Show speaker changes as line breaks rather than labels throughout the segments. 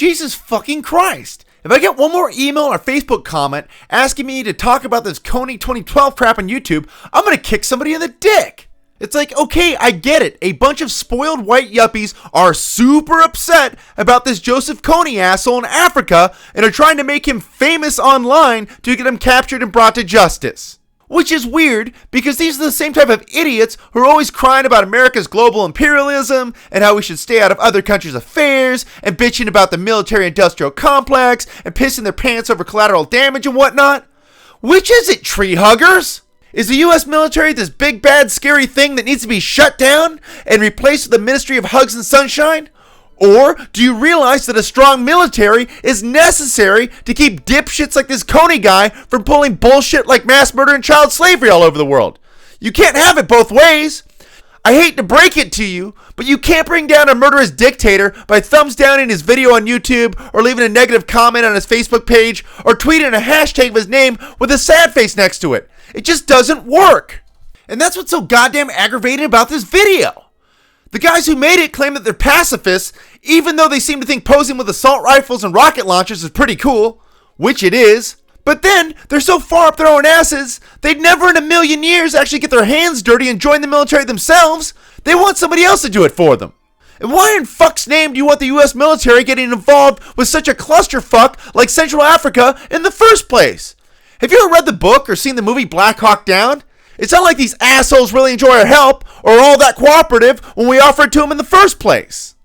Jesus fucking Christ. If I get one more email or Facebook comment asking me to talk about this Kony 2012 crap on YouTube, I'm gonna kick somebody in the dick. It's like, okay, I get it. A bunch of spoiled white yuppies are super upset about this Joseph Kony asshole in Africa and are trying to make him famous online to get him captured and brought to justice. Which is weird, because these are the same type of idiots who are always crying about America's global imperialism and how we should stay out of other countries' affairs and bitching about the military-industrial complex and pissing their pants over collateral damage and whatnot. Which is it, tree huggers? Is the U.S. military this big, bad, scary thing that needs to be shut down and replaced with the Ministry of Hugs and Sunshine? Or do you realize that a strong military is necessary to keep dipshits like this Kony guy from pulling bullshit like mass murder and child slavery all over the world? You can't have it both ways. I hate to break it to you, but you can't bring down a murderous dictator by thumbs downing his video on YouTube or leaving a negative comment on his Facebook page or tweeting a hashtag of his name with a sad face next to it. It just doesn't work. And that's what's so goddamn aggravating about this video. The guys who made it claim that they're pacifists, even though they seem to think posing with assault rifles and rocket launchers is pretty cool, which it is. But then, they're so far up their own asses, they'd never in a million years actually get their hands dirty and join the military themselves. They want somebody else to do it for them. And why in fuck's name do you want the US military getting involved with such a clusterfuck like Central Africa in the first place? Have you ever read the book or seen the movie Black Hawk Down? It's not like these assholes really enjoy our help or are all that cooperative when we offer it to them in the first place.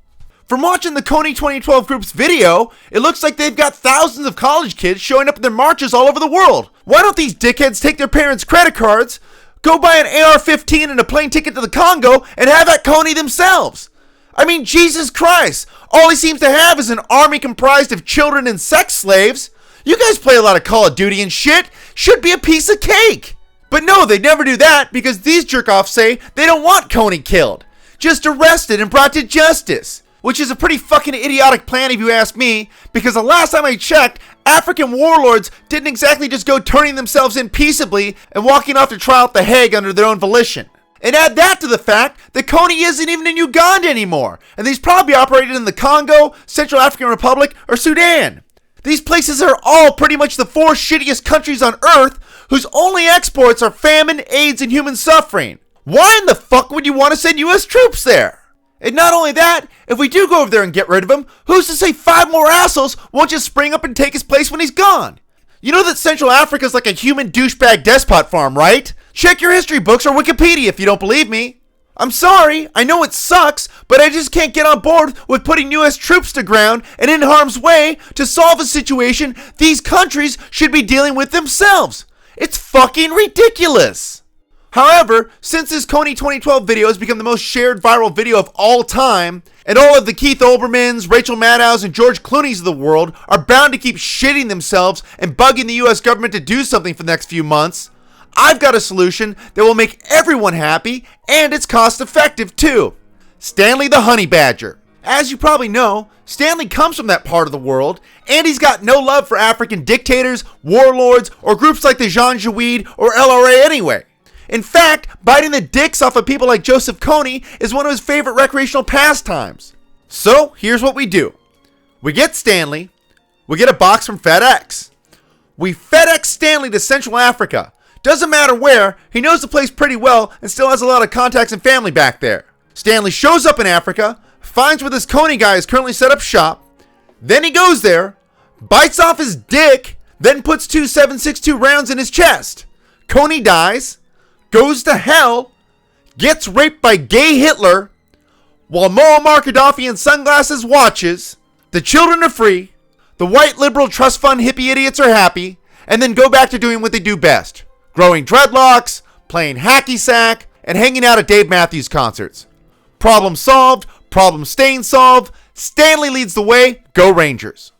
From watching the Kony 2012 group's video, it looks like they've got thousands of college kids showing up in their marches all over the world. Why don't these dickheads take their parents' credit cards, go buy an AR-15 and a plane ticket to the Congo, and have at Kony themselves? I mean, Jesus Christ, all he seems to have is an army comprised of children and sex slaves. You guys play a lot of Call of Duty and shit. Should be a piece of cake. But no, they never do that because these jerk-offs say they don't want Kony killed. Just arrested and brought to justice. Which is a pretty fucking idiotic plan if you ask me, because the last time I checked, African warlords didn't exactly just go turning themselves in peaceably and walking off to trial at The Hague under their own volition. And add that to the fact that Kony isn't even in Uganda anymore, and he's probably operated in the Congo, Central African Republic, or Sudan. These places are all pretty much the four shittiest countries on earth whose only exports are famine, AIDS, and human suffering. Why in the fuck would you want to send US troops there? And not only that, if we do go over there and get rid of him, who's to say 5 more assholes won't just spring up and take his place when he's gone? You know that Central Africa's like a human douchebag despot farm, right? Check your history books or Wikipedia if you don't believe me. I'm sorry, I know it sucks, but I just can't get on board with putting US troops to ground and in harm's way to solve a situation these countries should be dealing with themselves. It's fucking ridiculous. However, since this Kony 2012 video has become the most shared viral video of all time, and all of the Keith Olbermanns, Rachel Maddows, and George Clooney's of the world are bound to keep shitting themselves and bugging the US government to do something for the next few months, I've got a solution that will make everyone happy, and it's cost effective too. Stanley the Honey Badger. As you probably know, Stanley comes from that part of the world, and he's got no love for African dictators, warlords, or groups like the Janjaweed or LRA anyway. In fact, biting the dicks off of people like Joseph Kony is one of his favorite recreational pastimes. So, here's what we do. We get Stanley, we get a box from FedEx. We FedEx Stanley to Central Africa. Doesn't matter where, he knows the place pretty well and still has a lot of contacts and family back there. Stanley shows up in Africa, finds where this Kony guy is currently set up shop, then he goes there, bites off his dick, then puts 2 7.62 rounds in his chest. Kony dies, goes to hell, gets raped by gay Hitler, while Muammar Gaddafi in sunglasses watches, the children are free, the white liberal trust fund hippie idiots are happy, and then go back to doing what they do best. Growing dreadlocks, playing hacky sack, and hanging out at Dave Matthews concerts. Problem solved, problem staying solved, Stanley leads the way, go Rangers.